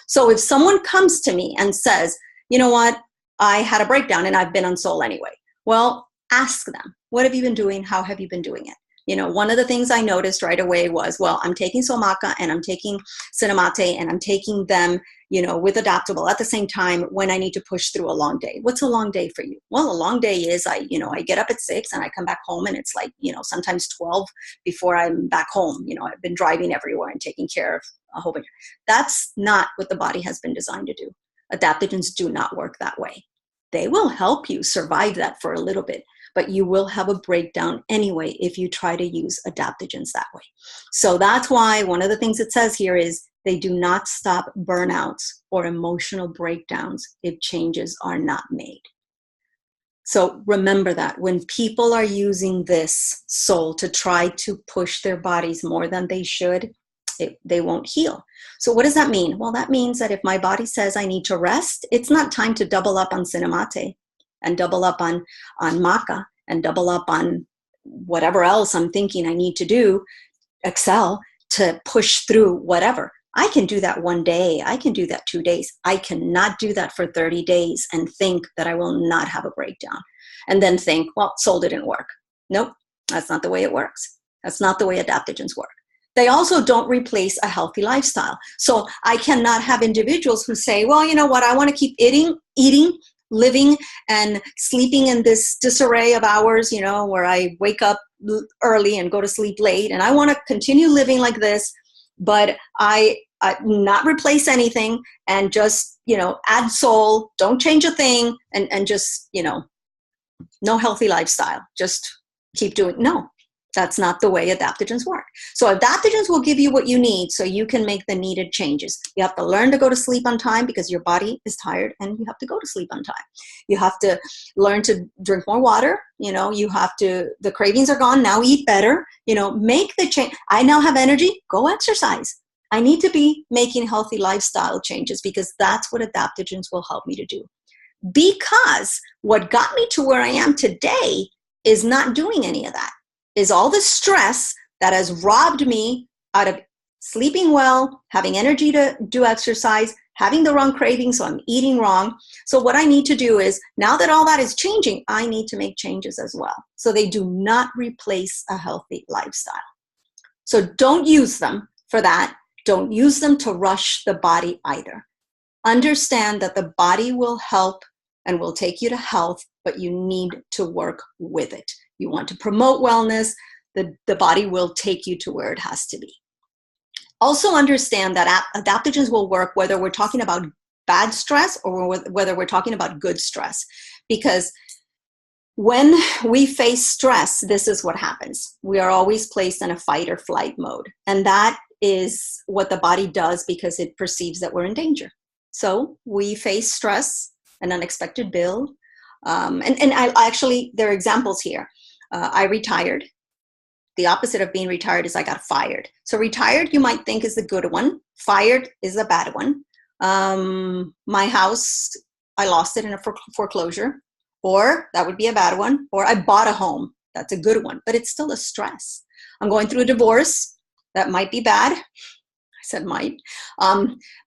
So if someone comes to me and says, you know what, I had a breakdown and I've been on soul anyway. Well, ask them, what have you been doing? How have you been doing it? One of the things I noticed right away was, well, I'm taking Somaca and I'm taking Cinemate and I'm taking them, with Adaptable at the same time when I need to push through a long day. What's a long day for you? Well, a long day is I get up at 6 and I come back home and it's like, sometimes 12 before I'm back home. I've been driving everywhere and taking care of a whole bunch. That's not what the body has been designed to do. Adaptogens do not work that way. They will help you survive that for a little bit, but you will have a breakdown anyway if you try to use adaptogens that way. So that's why one of the things it says here is they do not stop burnouts or emotional breakdowns if changes are not made. So remember that when people are using this soul to try to push their bodies more than they should, they won't heal. So what does that mean? Well, that means that if my body says I need to rest, it's not time to double up on Cinemate and double up on Maca and double up on whatever else I'm thinking I need to do, Excel, to push through whatever. I can do that one day. I can do that 2 days. I cannot do that for 30 days and think that I will not have a breakdown and then think, well, soul didn't work. Nope, that's not the way it works. That's not the way adaptogens work. They also don't replace a healthy lifestyle. So I cannot have individuals who say, well, you know what, I want to keep eating, living, and sleeping in this disarray of hours, where I wake up early and go to sleep late. And I want to continue living like this, but I not replace anything and just, add soul, don't change a thing, and just, no healthy lifestyle. Just keep doing. No. That's not the way adaptogens work. So adaptogens will give you what you need so you can make the needed changes. You have to learn to go to sleep on time because your body is tired and you have to go to sleep on time. You have to learn to drink more water. You have to, the cravings are gone. Now eat better, make the change. I now have energy. Go exercise. I need to be making healthy lifestyle changes because that's what adaptogens will help me to do. Because what got me to where I am today is not doing any of that. Is all the stress that has robbed me out of sleeping well, having energy to do exercise, having the wrong cravings, so I'm eating wrong. So what I need to do is, now that all that is changing, I need to make changes as well. So they do not replace a healthy lifestyle. So don't use them for that. Don't use them to rush the body either. Understand that the body will help and will take you to health, but you need to work with it. You want to promote wellness, the body will take you to where it has to be. Also understand that adaptogens will work whether we're talking about bad stress or whether we're talking about good stress. Because when we face stress, this is what happens. We are always placed in a fight or flight mode. And that is what the body does because it perceives that we're in danger. So we face stress, an unexpected bill. And I actually, there are examples here. I retired. The opposite of being retired is I got fired. So retired, you might think, is the good one. Fired is the bad one. My house, I lost it in a foreclosure, or that would be a bad one. Or I bought a home. That's a good one, but it's still a stress. I'm going through a divorce. That might be bad. I said might.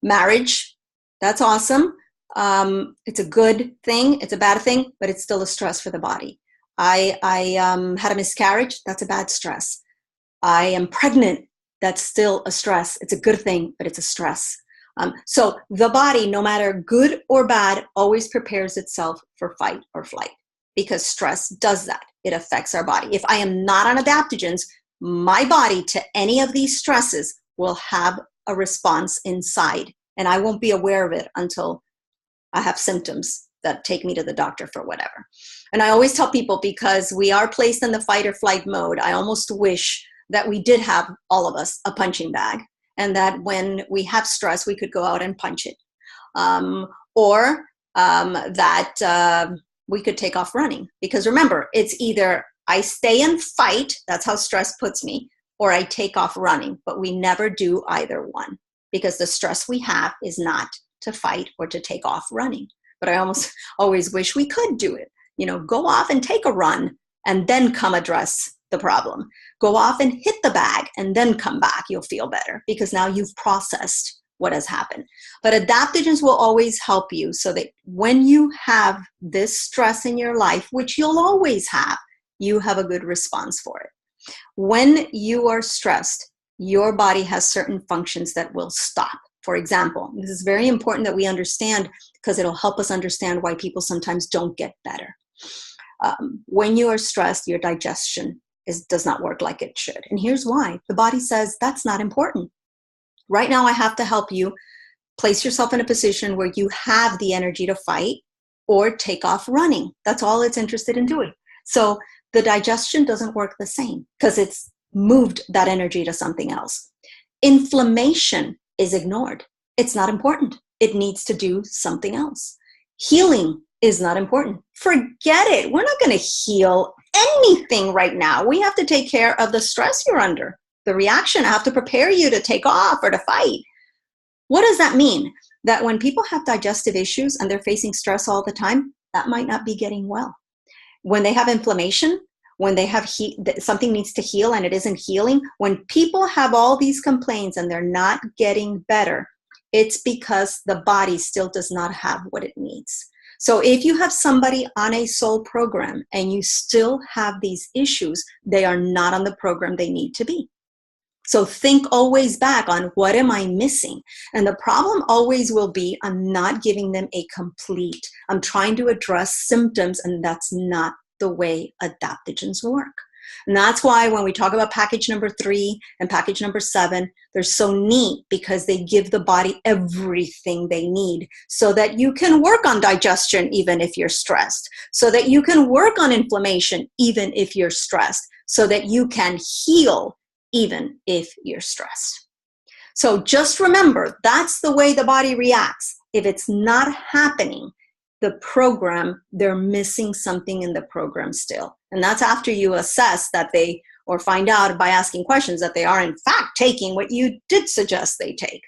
Marriage, that's awesome. It's a good thing. It's a bad thing, but it's still a stress for the body. I had a miscarriage. That's a bad stress. I am pregnant. That's still a stress. It's a good thing, but it's a stress. So the body, no matter good or bad, always prepares itself for fight or flight because stress does that. It affects our body. If I am not on adaptogens, my body to any of these stresses will have a response inside, and I won't be aware of it until I have symptoms that take me to the doctor for whatever. And I always tell people, because we are placed in the fight or flight mode, I almost wish that we did have, all of us, a punching bag, and that when we have stress, we could go out and punch it. Or that we could take off running. Because remember, it's either I stay and fight, that's how stress puts me, or I take off running. But we never do either one, because the stress we have is not to fight or to take off running. But I almost always wish we could do it. You know, go off and take a run and then come address the problem. Go off and hit the bag and then come back. You'll feel better because now you've processed what has happened. But adaptogens will always help you so that when you have this stress in your life, which you'll always have, you have a good response for it. When you are stressed, your body has certain functions that will stop. For example, this is very important that we understand because it'll help us understand why people sometimes don't get better. When you are stressed, your digestion does not work like it should. And here's why. The body says, that's not important. Right now, I have to help you place yourself in a position where you have the energy to fight or take off running. That's all it's interested in doing. So the digestion doesn't work the same because it's moved that energy to something else. Inflammation is ignored. It's not important. It needs to do something else. Healing is not important. Forget it. We're not going to heal anything right now. We have to take care of the stress you're under, the reaction. I have to prepare you to take off or to fight. What does that mean? That when people have digestive issues and they're facing stress all the time, that might not be getting well. When they have inflammation, when they have something needs to heal and it isn't healing, when people have all these complaints and they're not getting better, it's because the body still does not have what it needs. So if you have somebody on a soul program and you still have these issues, they are not on the program they need to be. So think always back on, what am I missing? And the problem always will be, I'm not giving them a complete. I'm trying to address symptoms, and that's not the way adaptogens work. And that's why when we talk about package number 3 and package number 7, they're so neat because they give the body everything they need so that you can work on digestion even if you're stressed, so that you can work on inflammation even if you're stressed, so that you can heal even if you're stressed. So just remember, that's the way the body reacts. If it's not happening, the program, they're missing something in the program still. And that's after you assess that they, or find out by asking questions, that they are in fact taking what you did suggest they take.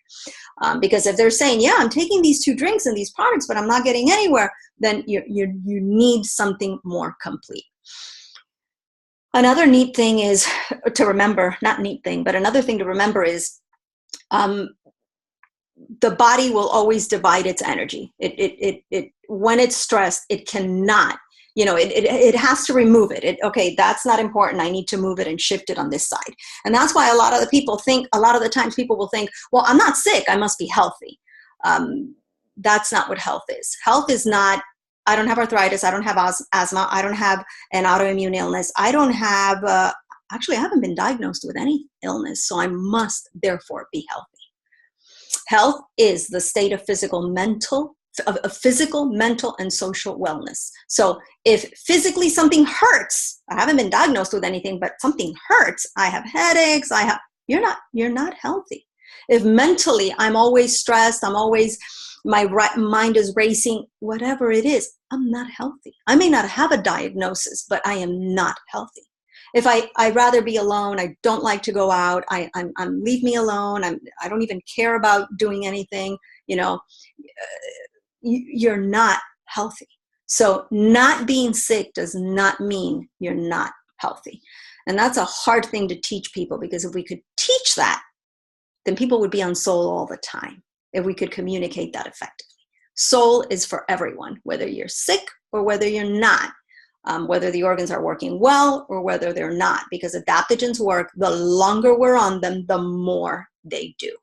Because if they're saying, yeah, I'm taking these 2 drinks and these products, but I'm not getting anywhere, then you need something more complete. Another neat thing is to remember, not neat thing, but another thing to remember is the body will always divide its energy. When it's stressed, it cannot, it has to remove it. Okay, that's not important. I need to move it and shift it on this side. And that's why a lot of the times people will think, well, I'm not sick, I must be healthy. That's not what health is. Health is not, I don't have arthritis, I don't have asthma, I don't have an autoimmune illness, I don't have, actually, I haven't been diagnosed with any illness, so I must therefore be healthy. Health is the state of physical, mental, and social wellness. So if physically something hurts, I haven't been diagnosed with anything, but something hurts, I have headaches, you're not healthy. If mentally I'm always stressed, my mind is racing, whatever it is, I'm not healthy. I may not have a diagnosis, but I am not healthy. If I'd rather be alone, I don't like to go out, I'm leave me alone, I don't even care about doing anything, you're not healthy. So not being sick does not mean you're not healthy. And that's a hard thing to teach people, because if we could teach that, then people would be on soul all the time, if we could communicate that effectively. Soul is for everyone, whether you're sick or whether you're not. Whether the organs are working well or whether they're not, because adaptogens work, the longer we're on them, the more they do.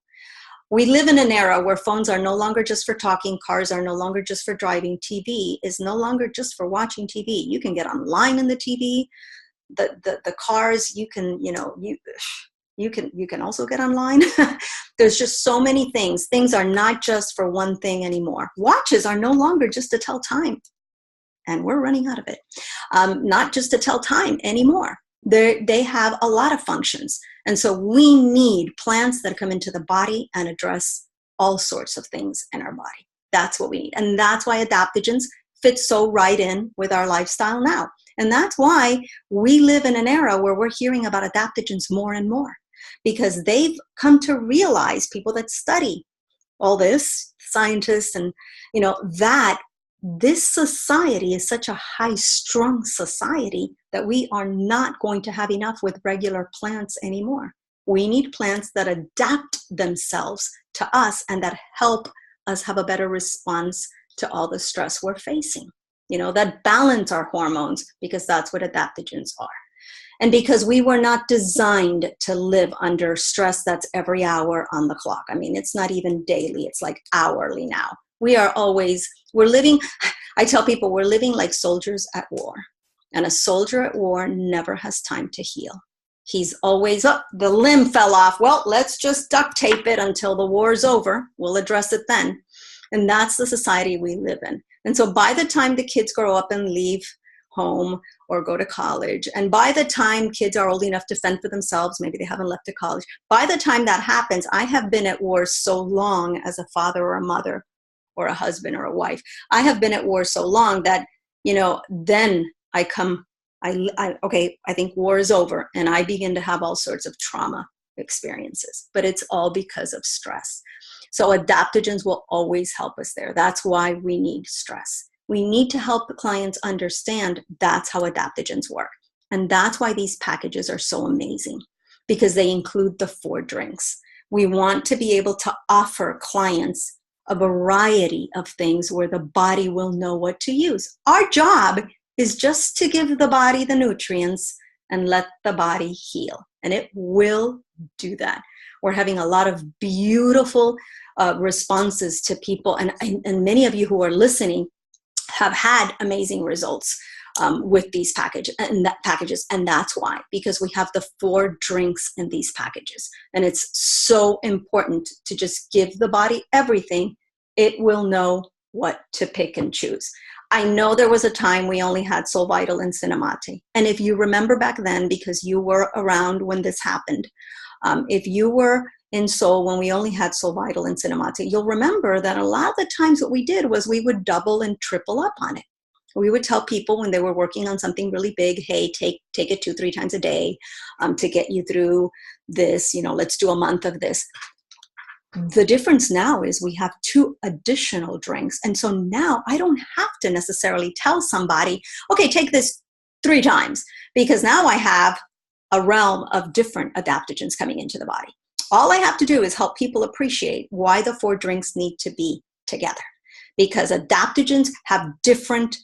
We live in an era where phones are no longer just for talking, cars are no longer just for driving, TV is no longer just for watching TV. You can get online in the TV, the cars, you can also get online. There's just so many things. Things are not just for one thing anymore. Watches are no longer just to tell time. And we're running out of it. Not just to tell time anymore. They have a lot of functions. And so we need plants that come into the body and address all sorts of things in our body. That's what we need. And that's why adaptogens fit so right in with our lifestyle now. And that's why we live in an era where we're hearing about adaptogens more and more, because they've come to realize, people that study all this, scientists, and that this society is such a high-strung society that we are not going to have enough with regular plants anymore. We need plants that adapt themselves to us and that help us have a better response to all the stress we're facing. That balance our hormones, because that's what adaptogens are. And because we were not designed to live under stress that's every hour on the clock. I mean, it's not even daily, it's like hourly now. I tell people we're living like soldiers at war. And a soldier at war never has time to heal. He's always, the limb fell off. Well, let's just duct tape it until the war's over. We'll address it then. And that's the society we live in. And so by the time the kids grow up and leave home or go to college, and by the time kids are old enough to fend for themselves, maybe they haven't left to college, by the time that happens, I have been at war so long as a father or a mother, or a husband or a wife. I have been at war so long that, then I think war is over, and I begin to have all sorts of trauma experiences, but it's all because of stress. So adaptogens will always help us there. That's why we need stress. We need to help the clients understand that's how adaptogens work. And that's why these packages are so amazing, because they include the 4 drinks. We want to be able to offer clients a variety of things where the body will know what to use. Our job is just to give the body the nutrients and let the body heal. And it will do that. We're having a lot of beautiful responses to people. And many of you who are listening have had amazing results with these packages. And that's why, because we have the 4 drinks in these packages. And it's so important to just give the body everything. It will know what to pick and choose. I know there was a time we only had Soul Vital and Cinemate. And if you remember back then, because you were around when this happened, if you were in Soul when we only had Soul Vital and Cinemate, you'll remember that a lot of the times what we did was we would double and triple up on it. We would tell people when they were working on something really big, hey, take it 2-3 times a day to get you through this, let's do a month of this. The difference now is we have 2 additional drinks. And so now I don't have to necessarily tell somebody, okay, take this 3 times, because now I have a realm of different adaptogens coming into the body. All I have to do is help people appreciate why the 4 drinks need to be together, because adaptogens have different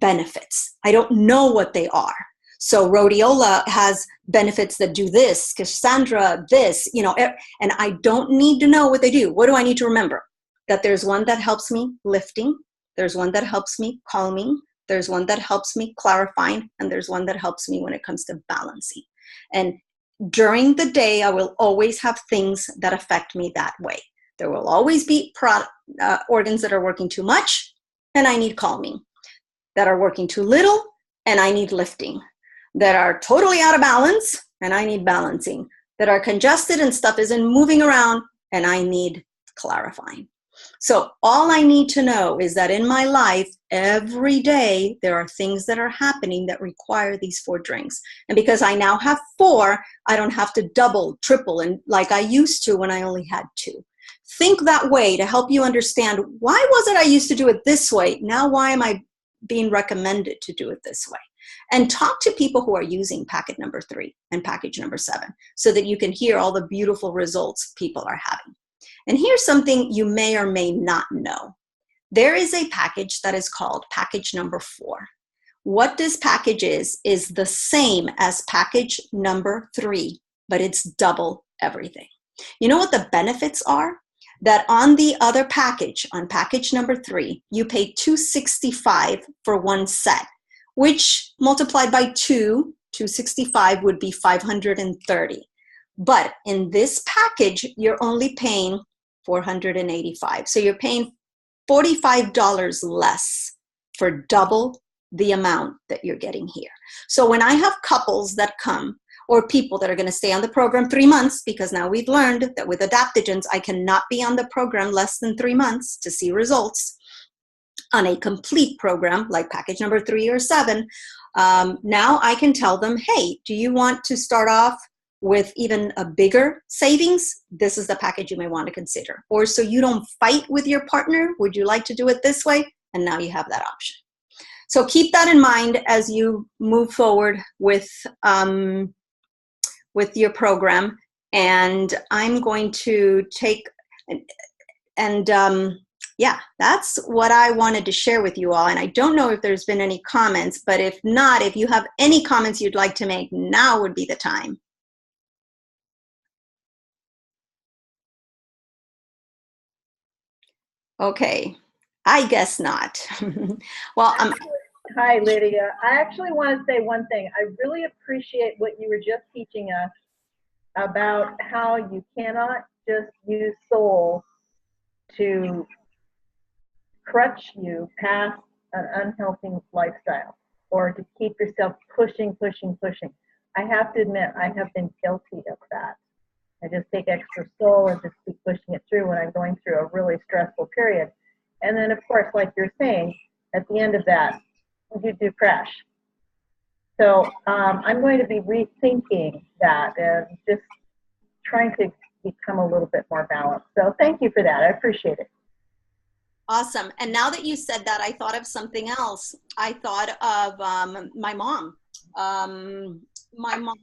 benefits. I don't know what they are. So rhodiola has benefits that do this, Cassandra this, and I don't need to know what they do. What do I need to remember? That there's one that helps me lifting, there's one that helps me calming, there's one that helps me clarifying, and there's one that helps me when it comes to balancing. And during the day, I will always have things that affect me that way. There will always be organs that are working too much, and I need calming, that are working too little, and I need lifting, that are totally out of balance, and I need balancing, that are congested and stuff isn't moving around, and I need clarifying. So all I need to know is that in my life, every day, there are things that are happening that require these 4 drinks. And because I now have 4, I don't have to double, triple, and like I used to when I only had 2. Think that way to help you understand, why was it I used to do it this way? Now, why am I being recommended to do it this way? And talk to people who are using packet number 3 and package number 7 so that you can hear all the beautiful results people are having. And here's something you may or may not know. There is a package that is called package number 4. What this package is the same as package number 3, but it's double everything. You know what the benefits are? That on the other package, on package number 3, you pay $265 for 1 set, which multiplied by 2, $265 would be $530. But in this package, you're only paying $485. So you're paying $45 less for double the amount that you're getting here. So when I have couples that come, or people that are going to stay on the program 3 months, because now we've learned that with adaptogens, I cannot be on the program less than 3 months to see results. On a complete program, like package number 3 or 7, now I can tell them, hey, do you want to start off with even a bigger savings? This is the package you may want to consider. Or so you don't fight with your partner, would you like to do it this way? And now you have that option. So keep that in mind as you move forward with your program. And I'm going to take, yeah, that's what I wanted to share with you all. And I don't know if there's been any comments, but if not, if you have any comments you'd like to make, now would be the time. Okay, I guess not. Well, hi, Lydia. I actually want to say one thing. I really appreciate what you were just teaching us about how you cannot just use soul to crutch you past an unhealthy lifestyle or to keep yourself pushing. I have to admit, I have been guilty of that. I just take extra soul and just keep pushing it through when I'm going through a really stressful period. And then, of course, like you're saying, at the end of that, you do crash. So I'm going to be rethinking that and just trying to become a little bit more balanced. So thank you for that. I appreciate it. Awesome. And now that you said that, I thought of something else. I thought of my mom. My mom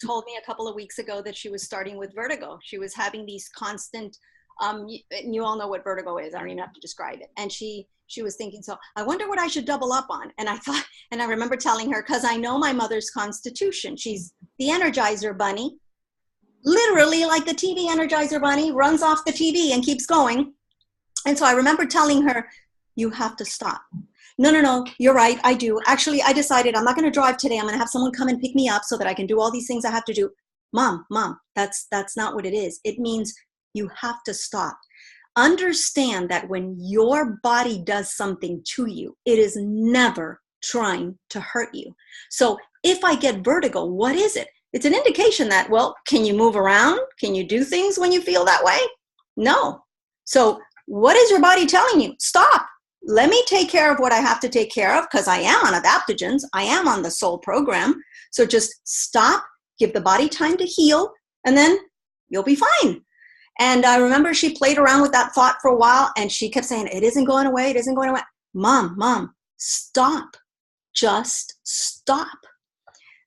told me a couple of weeks ago that she was starting with vertigo. She was having these constant, you all know what vertigo is. I don't even have to describe it. And she was thinking, so I wonder what I should double up on. And I thought, and I remember telling her, because I know my mother's constitution. She's the Energizer Bunny, literally like the TV Energizer Bunny, runs off the TV and keeps going. And so I remember telling her, you have to stop. No, you're right, I do. Actually, I decided I'm not going to drive today. I'm going to have someone come and pick me up so that I can do all these things I have to do. Mom, that's not what it is. It means you have to stop. Understand that when your body does something to you, it is never trying to hurt you. So if I get vertigo, what is it? It's an indication that, well, can you move around? Can you do things when you feel that way? No. So what is your body telling you? Stop. Let me take care of what I have to take care of, because I am on adaptogens. I am on the soul program. So just stop, give the body time to heal, and then you'll be fine. And I remember she played around with that thought for a while, and she kept saying, it isn't going away. It isn't going away. Mom, stop. Just stop.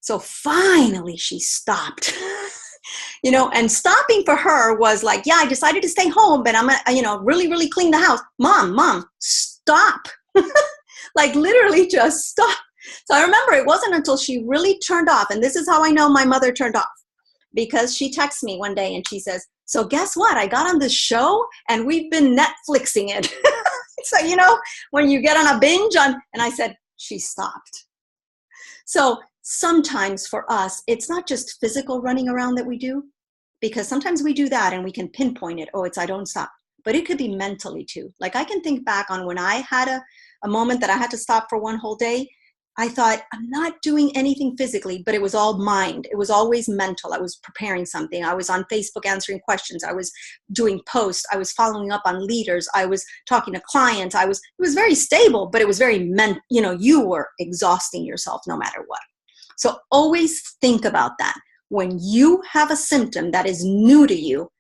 So finally she stopped. You know, and stopping for her was like, yeah, I decided to stay home, but I'm gonna, you know, really, really clean the house. Mom, stop. Like literally just stop. So I remember it wasn't until she really turned off, and this is how I know my mother turned off, because she texts me one day and she says, so guess what? I got on this show and we've been Netflixing it. So, you know, when you get on a binge on, and I said, she stopped. So sometimes for us, it's not just physical running around that we do, because sometimes we do that and we can pinpoint it. Oh, it's I don't stop. But it could be mentally too. Like I can think back on when I had a moment that I had to stop for one whole day. I thought, I'm not doing anything physically, but it was all mind. It was always mental. I was preparing something. I was on Facebook answering questions. I was doing posts. I was following up on leaders. I was talking to clients. It was very stable, but it was very you know, you were exhausting yourself no matter what. So always think about that. When you have a symptom that is new to you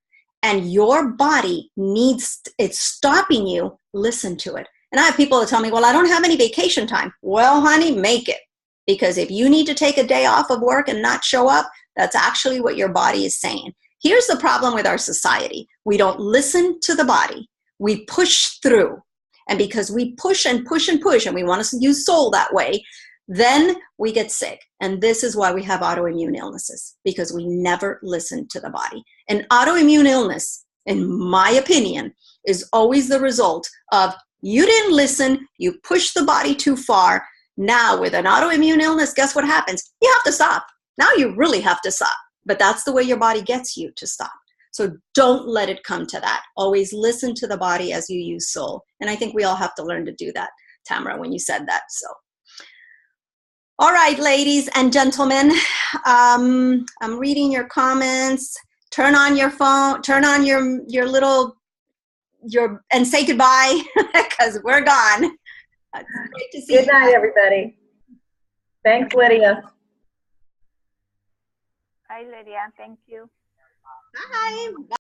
and your body it's stopping you, listen to it. And I have people that tell me, well, I don't have any vacation time. Well, honey, make it. Because if you need to take a day off of work and not show up, that's actually what your body is saying. Here's the problem with our society. We don't listen to the body. We push through. And because we push and push and push, and we want to use soul that way, then we get sick. And this is why we have autoimmune illnesses, because we never listen to the body. And autoimmune illness, in my opinion, is always the result of you didn't listen, you pushed the body too far. Now with an autoimmune illness, guess what happens? You have to stop. Now you really have to stop. But that's the way your body gets you to stop. So don't let it come to that. Always listen to the body as you use soul. And I think we all have to learn to do that, Tamara, when you said that. So, all right, ladies and gentlemen, I'm reading your comments. Turn on your phone, turn on your little, and say goodbye, because we're gone. It's great to see you. Good night, everybody. Thanks, Lydia. Bye, Lydia. Thank you. Bye. Bye.